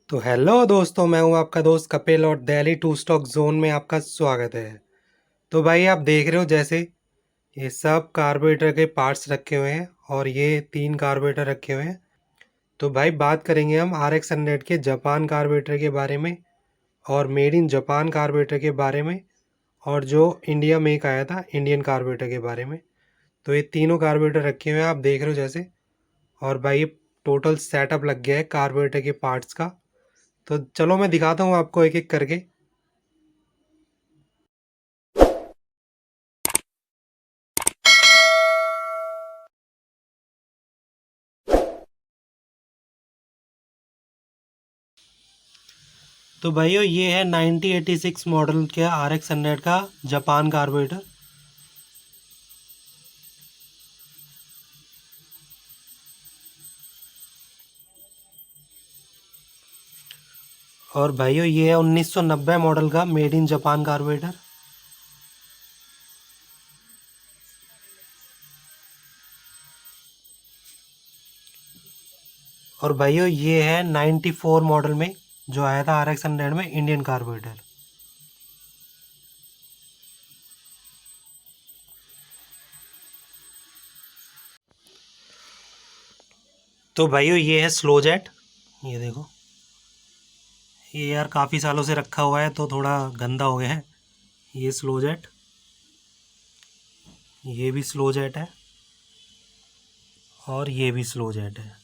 तो हेलो दोस्तों, मैं हूं आपका दोस्त कपिल और दिल्ली टू स्टॉक जोन में आपका स्वागत है। तो भाई आप देख रहे हो जैसे ये सब कार्बोरेटर के पार्ट्स रखे हुए हैं और ये 3 कार्बोरेटर रखे हुए हैं। तो भाई बात करेंगे हम RX 100 के जापान कार्बोरेटर के बारे में और मेड इन जापान कार्बोरेटर के बारे में और जो इंडिया मेक आया था इंडियन कार्बोरेटर के बारे में। तो ये तीनों कार्बोरेटर रखे हुए हैं, आप देख रहे हो जैसे। और भाई ये टोटल सेटअप लग गया है कार्बोरेटर के पार्ट्स का। तो चलो मैं दिखाता हूँ आपको एक एक करके। तो भाइयों ये है 1986 मॉडल के RX 100 का जापान कार्बोरेटर। और भाइयों ये है 1990 मॉडल का मेड इन जापान कार्बोरेटर। और भाइयों ये है 94 मॉडल में जो आया था RX 100 में इंडियन कार्बोरेटर। तो भाइयों ये है स्लो जेट। ये देखो, ये यार काफ़ी सालों से रखा हुआ है तो थोड़ा गंदा हो गया है। ये स्लो जेट, ये भी स्लो जेट है और ये भी स्लो जेट है।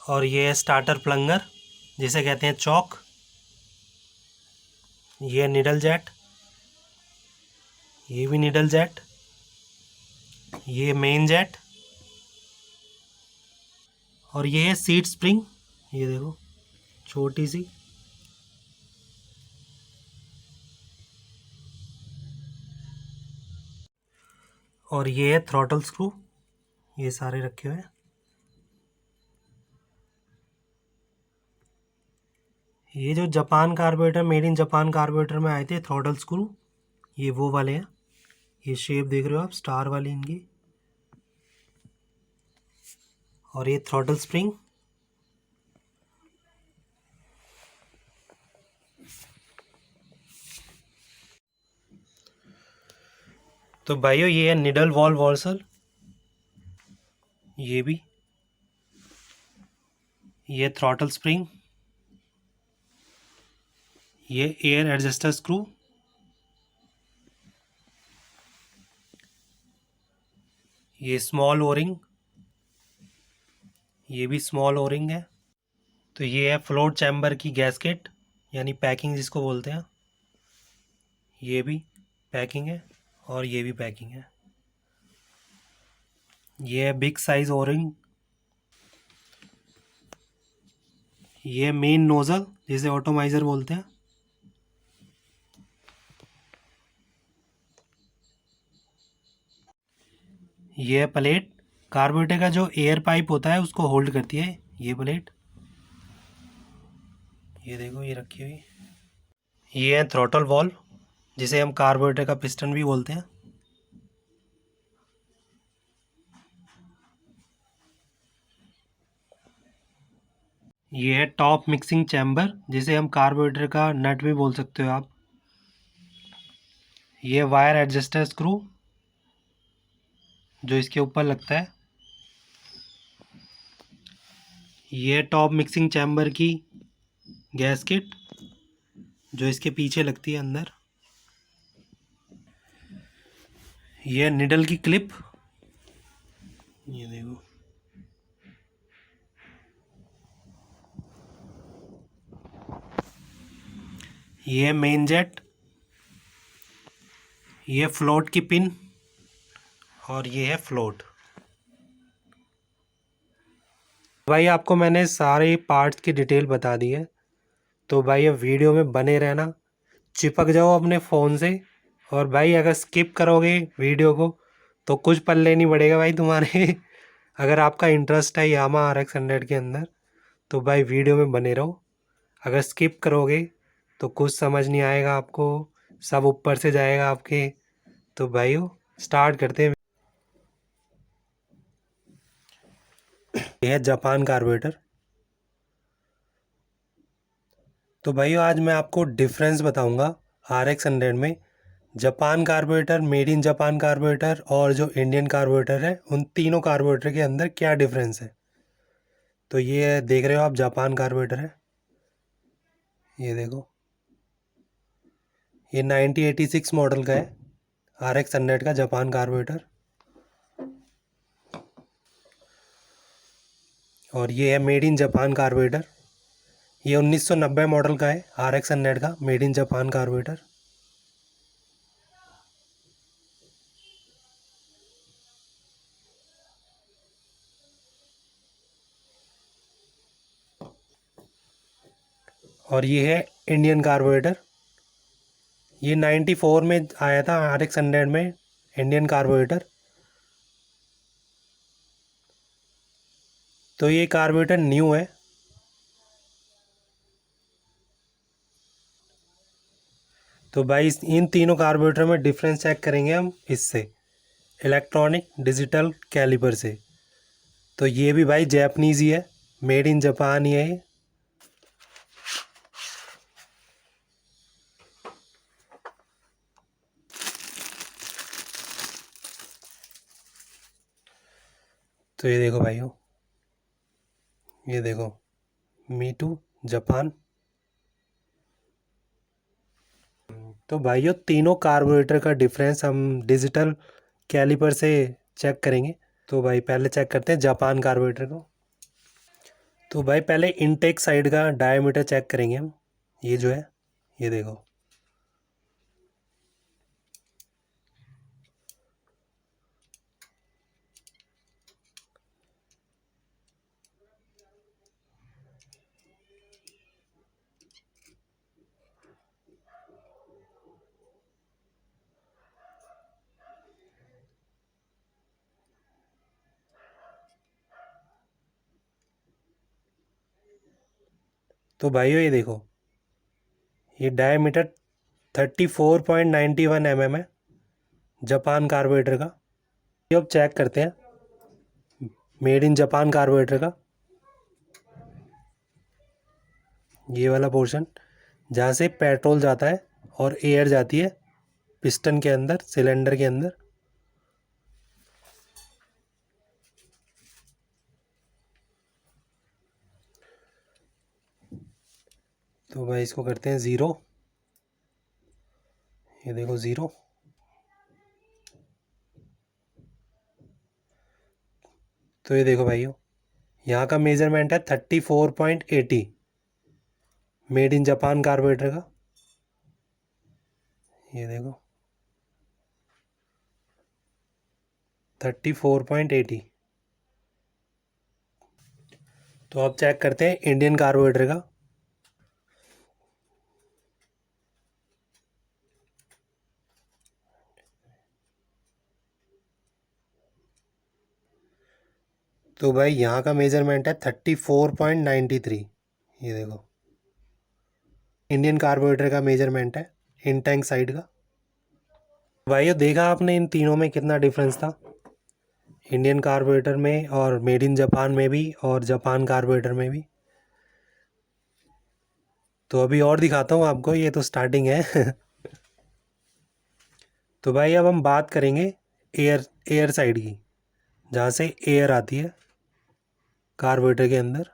और ये है स्टार्टर प्लंगर जिसे कहते हैं चौक। ये है निडल जेट, ये भी निडल जेट। ये मेन जेट और ये है सीट स्प्रिंग। ये देखो छोटी सी। और ये है थ्रॉटल स्क्रू। ये सारे रखे हुए हैं। ये जो Japan carburettor made in Japan carburettor में आए थे थ्रॉटल स्क्रू, ये वो वाले हैं। ये शेप देख रहे हो आप, स्टार वाली इनकी। और ये थ्रॉटल स्प्रिंग। तो भाइयों ये है निडल वॉल्व वॉल्सल। ये भी, ये थ्रॉटल स्प्रिंग। ये एयर एडजस्टर स्क्रू। ये स्मॉल ओरिंग, ये भी स्मॉल ओरिंग है। तो ये है फ्लोट चैम्बर की गैसकेट यानी पैकिंग जिसको बोलते हैं। ये भी पैकिंग है और ये भी पैकिंग है। ये है बिग साइज ओरिंग। ये मेन नोजल जिसे ऑटोमाइजर बोलते हैं। ये है प्लेट, कार्बोरेटर का जो एयर पाइप होता है उसको होल्ड करती है ये प्लेट। ये देखो ये रखी हुई। ये है थ्रॉटल वॉल्व जिसे हम कार्बोरेटर का पिस्टन भी बोलते हैं। ये है टॉप मिक्सिंग चैम्बर जिसे हम कार्बोरेटर का नट भी बोल सकते हो आप। ये वायर एडजस्टर स्क्रू जो इसके ऊपर लगता है। ये टॉप मिक्सिंग चैम्बर की गैसकेट जो इसके पीछे लगती है अंदर। ये निडल की क्लिप। ये देखो। ये मेन जेट। ये फ्लोट की पिन और ये है फ्लोट। भाई आपको मैंने सारे पार्ट्स की डिटेल बता दी है। तो भाई ये वीडियो में बने रहना, चिपक जाओ अपने फ़ोन से। और भाई अगर स्किप करोगे वीडियो को तो कुछ पल्ले नहीं पड़ेगा भाई तुम्हारे। अगर आपका इंटरेस्ट है यामा RX 100 के अंदर तो भाई वीडियो में बने रहो। अगर स्किप करोगे तो कुछ समझ नहीं आएगा आपको, सब ऊपर से जाएगा आपके। तो भाइयों स्टार्ट करते हैं। ये है जापान कार्बोरेटर। तो भाइयों आज मैं आपको डिफरेंस बताऊंगा RX 100 में Japan carburettor, made in Japan carburettor और जो इंडियन कार्बोरेटर है उन तीनों कार्बोरेटर के अंदर क्या डिफरेंस है। तो ये देख रहे हो आप जापान कार्बोरेटर है, ये देखो, ये 1986 मॉडल का है RX 100 का जापान कार्बोरेटर। और ये है मेड इन जापान कार्बोरेटर, ये 1990 मॉडल का है RX 100 का मेड इन जापान कार्बोरेटर। और ये है इंडियन कार्बोरेटर, ये 94 में आया था RX 100 में इंडियन कार्बोरेटर। तो ये कार्बोरेटर न्यू है। तो भाई इन तीनों कार्बोरेटर में डिफरेंस चेक करेंगे हम इससे, इलेक्ट्रॉनिक डिजिटल कैलिपर से। तो ये भी भाई जैपनीज़ ही है, मेड इन जापान ही है ये। तो ये देखो भाइयों, ये देखो, मीटू जापान। तो भाइयों तीनों कार्बोरेटर का डिफरेंस हम डिजिटल कैलिपर से चेक करेंगे। तो भाई पहले चेक करते हैं जापान कार्बोरेटर को। तो भाई पहले इनटेक साइड का डायमीटर चेक करेंगे हम, ये जो है, ये देखो। तो भाइयों ये देखो, ये डायमीटर 34.91 mm है जापान कार्बोरेटर का। ये अब चेक करते हैं मेड इन जापान कार्बोरेटर का, ये वाला पोर्शन जहाँ से पेट्रोल जाता है और एयर जाती है पिस्टन के अंदर, सिलेंडर के अंदर। तो भाई इसको करते हैं ज़ीरो, ये देखो ज़ीरो। तो ये देखो भाइयों, यहाँ का मेजरमेंट है 34.80 मेड इन जापान कार्बोरेटर का, ये देखो 34.80। तो अब चेक करते हैं इंडियन कार्बोरेटर का। तो भाई यहाँ का मेजरमेंट है 34.93, ये देखो इंडियन कार्बोरेटर का मेजरमेंट है इन टैंक साइड का। भाई ये देखा आपने इन तीनों में कितना डिफरेंस था, इंडियन कार्बोरेटर में और मेड इन जापान में भी और जापान कार्बोरेटर में भी। तो अभी और दिखाता हूँ आपको, ये तो स्टार्टिंग है। तो भाई अब हम बात करेंगे एयर एयर साइड की, जहाँ से एयर आती है कार्बोरेटर के अंदर।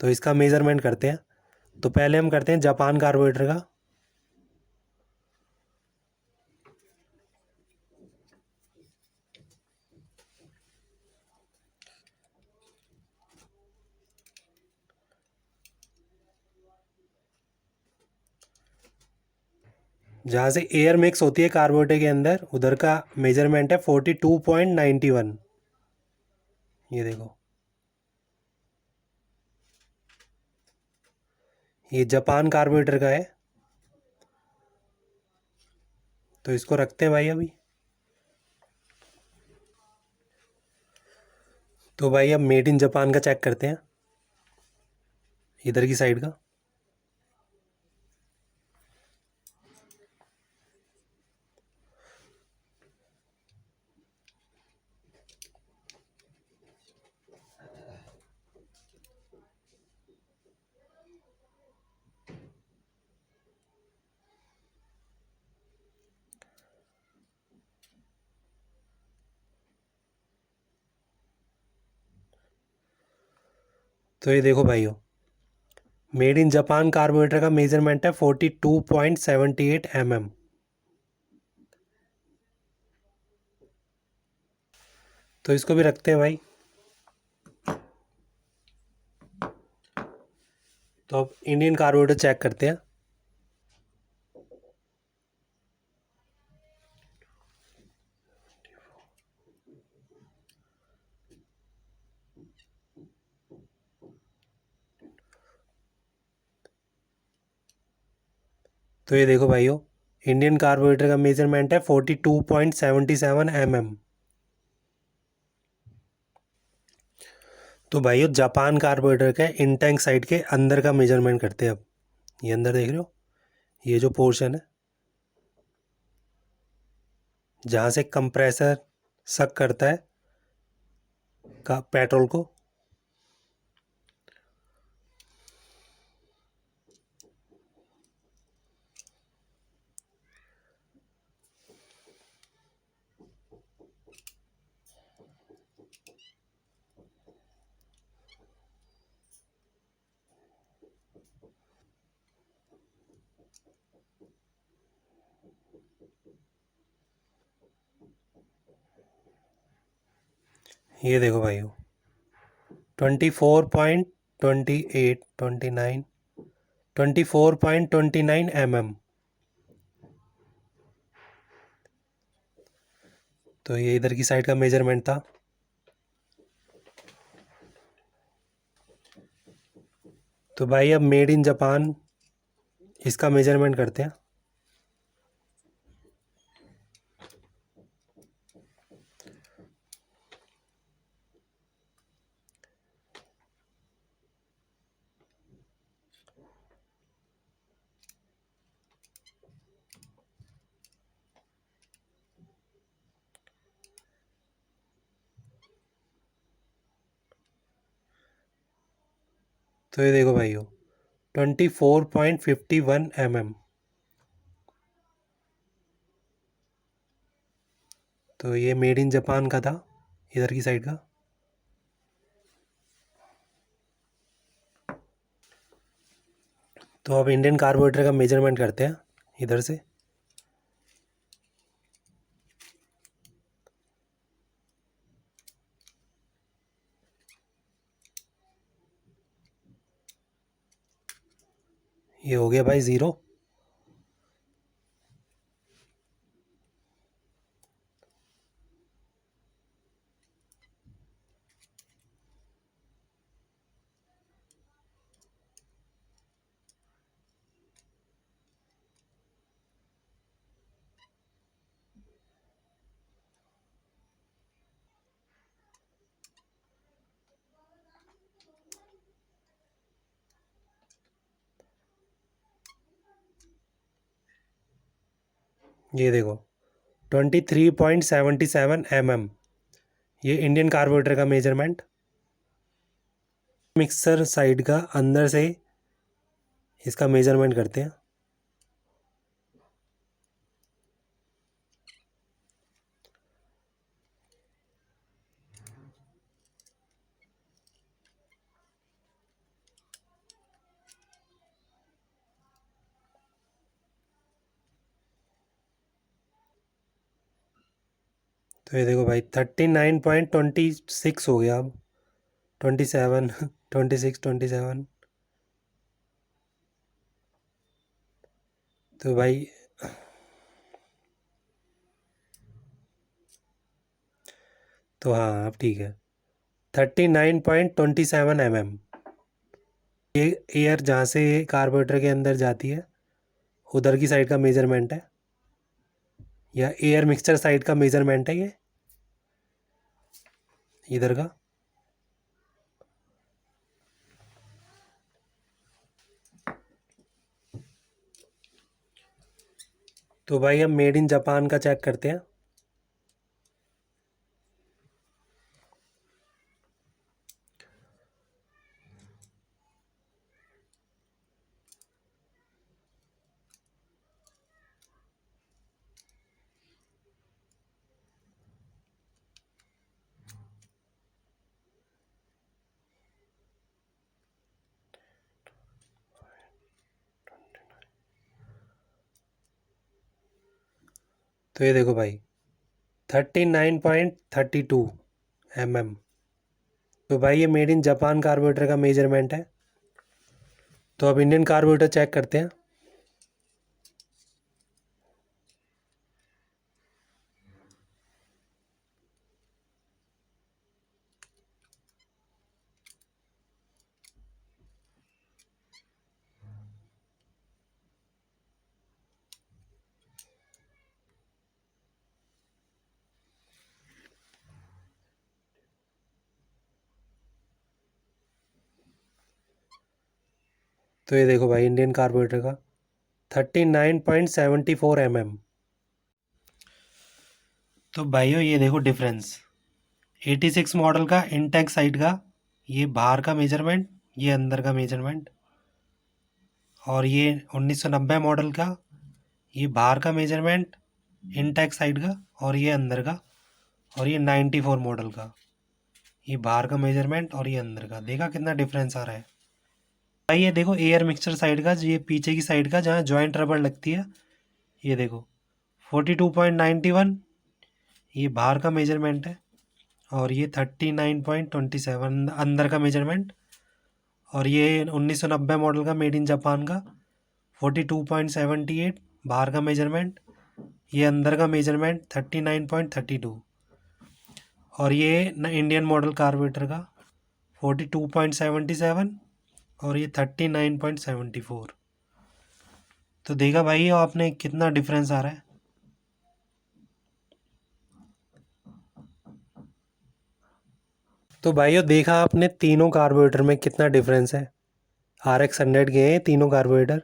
तो इसका मेज़रमेंट करते हैं। तो पहले हम करते हैं जापान कार्बोरेटर का। जहाँ से एयर मिक्स होती है कार्बोरेटर के अंदर, उधर का मेजरमेंट है 42.91, ये देखो, ये जापान कार्बोरेटर का है। तो इसको रखते हैं भाई अभी। तो भाई अब मेड इन जापान का चेक करते हैं, इधर की साइड का। तो ये देखो भाइयों, मेड इन जापान कार्बोरेटर का मेजरमेंट है 42.78 mm। तो इसको भी रखते हैं भाई। तो अब इंडियन कार्बोरेटर चेक करते हैं। तो ये देखो भाइयों, इंडियन कार्बोरेटर का मेजरमेंट है 42.77 mm। तो भाइयों जापान कार्बोरेटर के इनटैंक साइड के अंदर का मेजरमेंट करते हैं अब। ये अंदर देख रहे हो, ये जो पोर्शन है जहाँ से कंप्रेसर सक करता है का पेट्रोल को। ये देखो भाइयों, 24.28 29 24.29 mm। तो ये इधर की साइड का मेजरमेंट था। तो भाई अब मेड इन जापान इसका मेजरमेंट करते हैं। तो ये देखो भाइयों, 24.51 mm। तो ये मेड इन जापान का था, इधर की साइड का। तो अब इंडियन कार्बोरेटर का मेजरमेंट करते हैं इधर से। ये हो गया भाई 0। ये देखो 23.77 mm, ये इंडियन कार्बोरेटर का मेजरमेंट। मिक्सर साइड का अंदर से इसका मेजरमेंट करते हैं। तो ये देखो भाई 39.26 हो गया अब। 27 26 27। तो भाई तो हाँ अब ठीक है, 39.27 mm। ये एयर जहाँ से कार्बोरेटर के अंदर जाती है उधर की साइड का मेजरमेंट है, या एयर मिक्सचर साइड का मेजरमेंट है ये इधर का। तो भाई हम मेड इन जापान का चेक करते हैं। तो ये देखो भाई 39.32 mm। तो भाई ये मेड इन जापान कार्बोरेटर का मेजरमेंट है। तो अब इंडियन कार्बोरेटर चेक करते हैं। तो ये देखो भाई इंडियन कार्बोरेटर का 39.74 mm। तो भाइयों ये देखो डिफरेंस 86 मॉडल का इंटेक साइड का, ये बाहर का मेजरमेंट, ये अंदर का मेजरमेंट। और ये 1990 मॉडल का, ये बाहर का मेजरमेंट इंटेक साइड का और ये अंदर का। और ये 94 मॉडल का, ये बाहर का मेजरमेंट और ये अंदर का। देखा कितना डिफरेंस आ रहा है भाई। ये देखो एयर मिक्सचर साइड का, ये पीछे की साइड का जहाँ जॉइंट रबड़ लगती है, ये देखो 42.91, ये बाहर का मेजरमेंट है। और ये 39.27 अंदर का मेजरमेंट। और ये 1990 मॉडल का मेड इन जापान का 42.78 बाहर का मेजरमेंट, ये अंदर का मेजरमेंट 39.32। और ये न इंडियन मॉडल कार्बोरेटर का 42.77 और ये 39.74। तो देखा भाई आपने कितना डिफरेंस आ रहा है। तो भाइयों देखा आपने तीनों कार्बोरेटर में कितना डिफरेंस है। RX 100 के हैं तीनों कार्बोरेटर,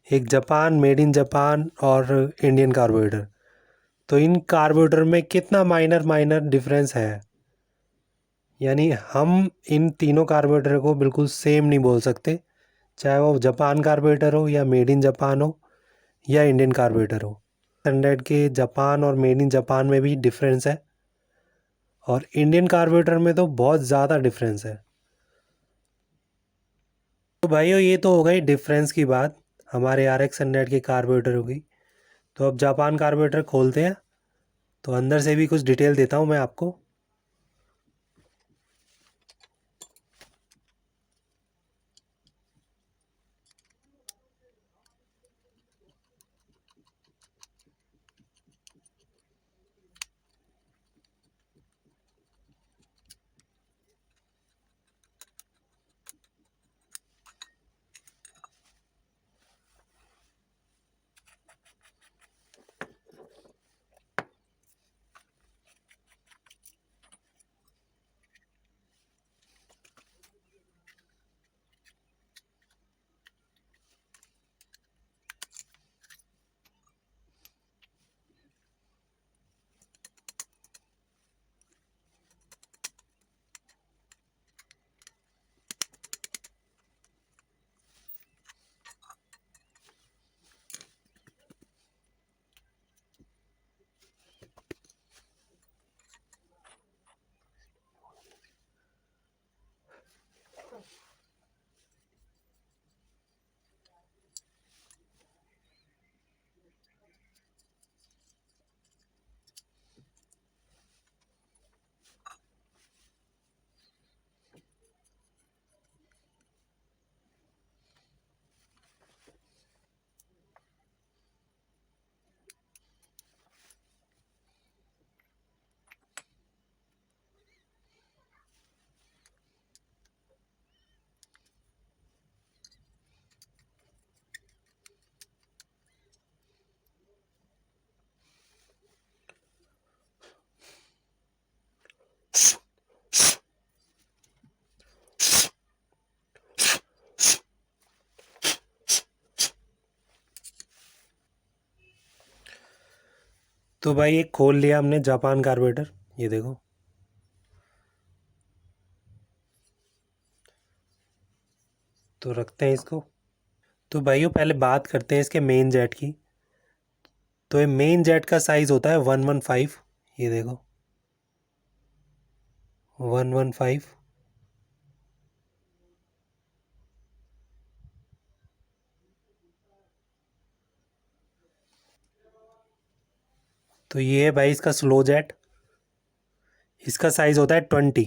एक जापान, मेड इन जापान और इंडियन कार्बोरेटर। तो इन कार्बोरेटर में कितना माइनर माइनर डिफरेंस है। यानी हम इन तीनों कार्बोरेटर को बिल्कुल सेम नहीं बोल सकते, चाहे वो जापान कार्बोरेटर हो या मेड इन जापान हो या इंडियन कार्बोरेटर हो। 100 के जापान और मेड इन जापान में भी डिफरेंस है, और इंडियन कार्बोरेटर में तो बहुत ज़्यादा डिफरेंस है। तो भाइयों ये तो हो गई डिफरेंस की बात, हमारे RX 100 की कार्बोरेटर हो गई। तो अब जापान कार्बोरेटर खोलते हैं, तो अंदर से भी कुछ डिटेल देता हूँ मैं आपको। तो भाई एक खोल लिया हमने जापान कार्बोरेटर, ये देखो। तो रखते हैं इसको। तो भाइयों पहले बात करते हैं इसके मेन जेट की। तो ये मेन जेट का साइज़ होता है 115, ये देखो 115। तो ये है भाई इसका स्लो जेट। इसका साइज़ होता है 20।